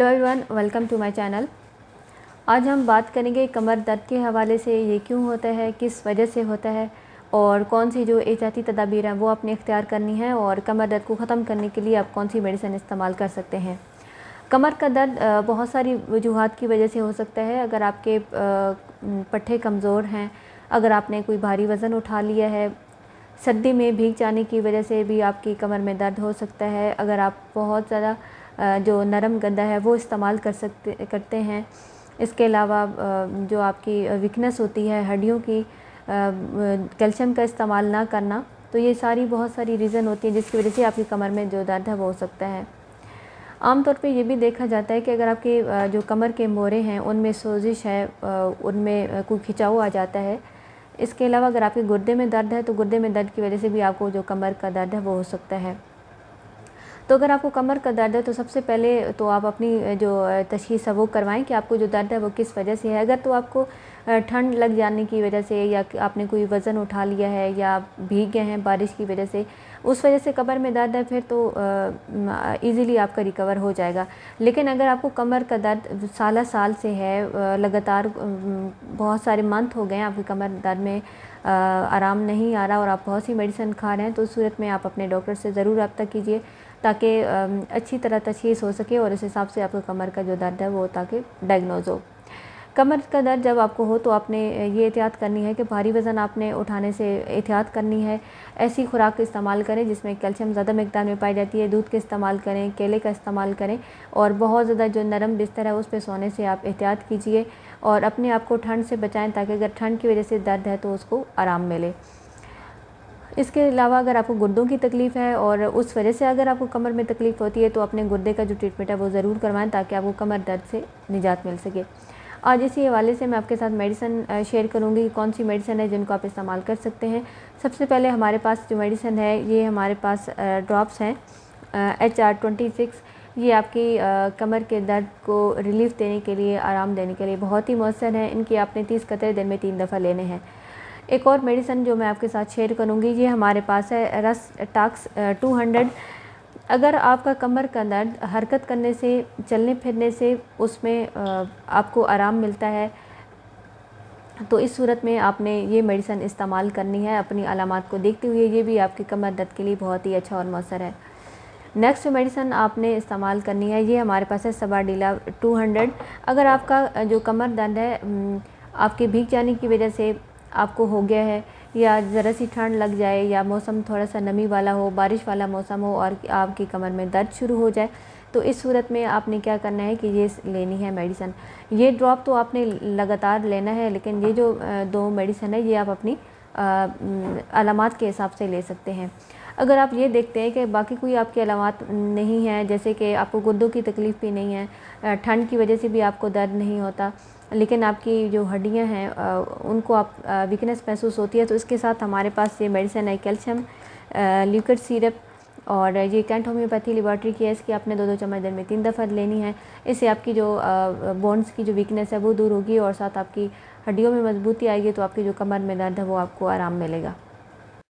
Hello everyone, welcome to my channel. आज हम बात करेंगे कमर दर्द के हवाले से, ये क्यों होता है, किस वजह से होता है और कौन सी जो एहतियाती तदाबीर हैं वो आपने इख्तियार करनी है और कमर दर्द को ख़त्म करने के लिए आप कौन सी मेडिसिन इस्तेमाल कर सकते हैं। कमर का दर्द बहुत सारी वजूहात की वजह से हो सकता है। अगर आपके पट्टे कमज़ोर हैं, अगर आपने कोई भारी वज़न उठा लिया है, सर्दी में भीग जाने की वजह से भी आपकी कमर में दर्द हो सकता है। अगर आप बहुत ज़्यादा जो नरम गद्दा है वो इस्तेमाल करते हैं। इसके अलावा जो आपकी वीकनेस होती है हड्डियों की, कैल्शियम का इस्तेमाल ना करना, तो ये सारी बहुत सारी रीज़न होती है जिसकी वजह से आपकी कमर में जो दर्द है वो हो सकता है। आम तौर पे ये भी देखा जाता है कि अगर आपके जो कमर के मोरे हैं उनमें सोजिश है, उनमें कोई खिंचाव आ जाता है। इसके अलावा अगर आपके गुर्दे में दर्द है तो गुर्दे में दर्द की वजह से भी आपको जो कमर का दर्द है वो हो सकता है। तो अगर आपको कमर का दर्द है तो सबसे पहले तो आप अपनी जो तशख़ीस है वो करवाएं कि आपको जो दर्द है वो किस वजह से है। अगर तो आपको ठंड लग जाने की वजह से या आपने कोई वज़न उठा लिया है या भीग गए हैं बारिश की वजह से, उस वजह से कमर में दर्द है, फिर तो ईज़िली आपका रिकवर हो जाएगा। लेकिन अगर आपको कमर का दर्द साल से है, लगातार बहुत सारे मंथ हो गए हैं आपकी कमर दर्द में आराम नहीं आ रहा और आप बहुत सी मेडिसिन खा रहे हैं, तो उस सूरत में आप अपने डॉक्टर से ज़रूर रब्ता कीजिए ताकि अच्छी तरह तशख़ीस हो सके और इस हिसाब से आपका कमर का जो दर्द है वो ताकि डायग्नोज हो। कमर का दर्द जब आपको हो तो आपने ये एहतियात करनी है कि भारी वज़न आपने उठाने से एहतियात करनी है। ऐसी खुराक का इस्तेमाल करें जिसमें कैल्शियम ज़्यादा मिक़दार में पाई जाती है। दूध का इस्तेमाल करें, केले का इस्तेमाल करें और बहुत ज़्यादा जो नरम बिस्तर है उस पर सोने से आप एहतियात कीजिए और अपने आप को ठंड से बचाएँ ताकि अगर ठंड की वजह से दर्द है तो उसको आराम मिले। इसके अलावा अगर आपको गुर्दों की तकलीफ़ है और उस वजह से अगर आपको कमर में तकलीफ़ होती है तो अपने गुर्दे का जो ट्रीटमेंट है वो ज़रूर करवाएं ताकि आपको कमर दर्द से निजात मिल सके। आज इसी हवाले से मैं आपके साथ मेडिसिन शेयर करूंगी कि कौन सी मेडिसिन है जिनको आप इस्तेमाल कर सकते हैं। सबसे पहले हमारे पास जो मेडिसिन है ये हमारे पास ड्रॉप्स हैं HR-26। ये आपकी कमर के दर्द को रिलीफ़ देने के लिए, आराम देने के लिए बहुत ही मौसर है। इनकी आपने 30 कतरे दिन में 3 दफ़ा लेने हैं। एक और मेडिसिन जो मैं आपके साथ शेयर करूंगी ये हमारे पास है रस टॉक्स 200। अगर आपका कमर का दर्द हरकत करने से, चलने फिरने से उसमें आपको आराम मिलता है तो इस सूरत में आपने ये मेडिसिन इस्तेमाल करनी है अपनी अलामात को देखते हुए। ये भी आपके कमर दर्द के लिए बहुत ही अच्छा और मौसर है। नेक्स्ट मेडिसिन आपने इस्तेमाल करनी है ये हमारे पास है सबाडीला 200। अगर आपका जो कमर दर्द है आपके भीग जाने की वजह से आपको हो गया है या ज़रा सी ठंड लग जाए या मौसम थोड़ा सा नमी वाला हो, बारिश वाला मौसम हो और आपकी कमर में दर्द शुरू हो जाए, तो इस सूरत में आपने क्या करना है कि ये लेनी है मेडिसिन। ये ड्रॉप तो आपने लगातार लेना है, लेकिन ये जो 2 मेडिसिन है ये आप अपनी अलामात के हिसाब से ले सकते हैं। अगर आप ये देखते हैं कि बाकी कोई आपकी अलामात नहीं है, जैसे कि आपको गुर्दों की तकलीफ़ भी नहीं है, ठंड की वजह से भी आपको दर्द नहीं होता, लेकिन आपकी जो हड्डियां हैं उनको आप वीकनेस महसूस होती है, तो इसके साथ हमारे पास ये मेडिसिन है कैल्शियम लिक्विड सिरप और ये कैंट होम्योपैथी लेबॉरेटरी की है। इसकी आपने 2-2 चम्मच दिन में 3 दफ़ा लेनी है। इससे आपकी जो बोन्स की जो वीकनेस है वो दूर होगी और साथ आपकी हड्डियों में मजबूती आएगी, तो आपकी जो कमर में दर्द है वो आपको आराम मिलेगा।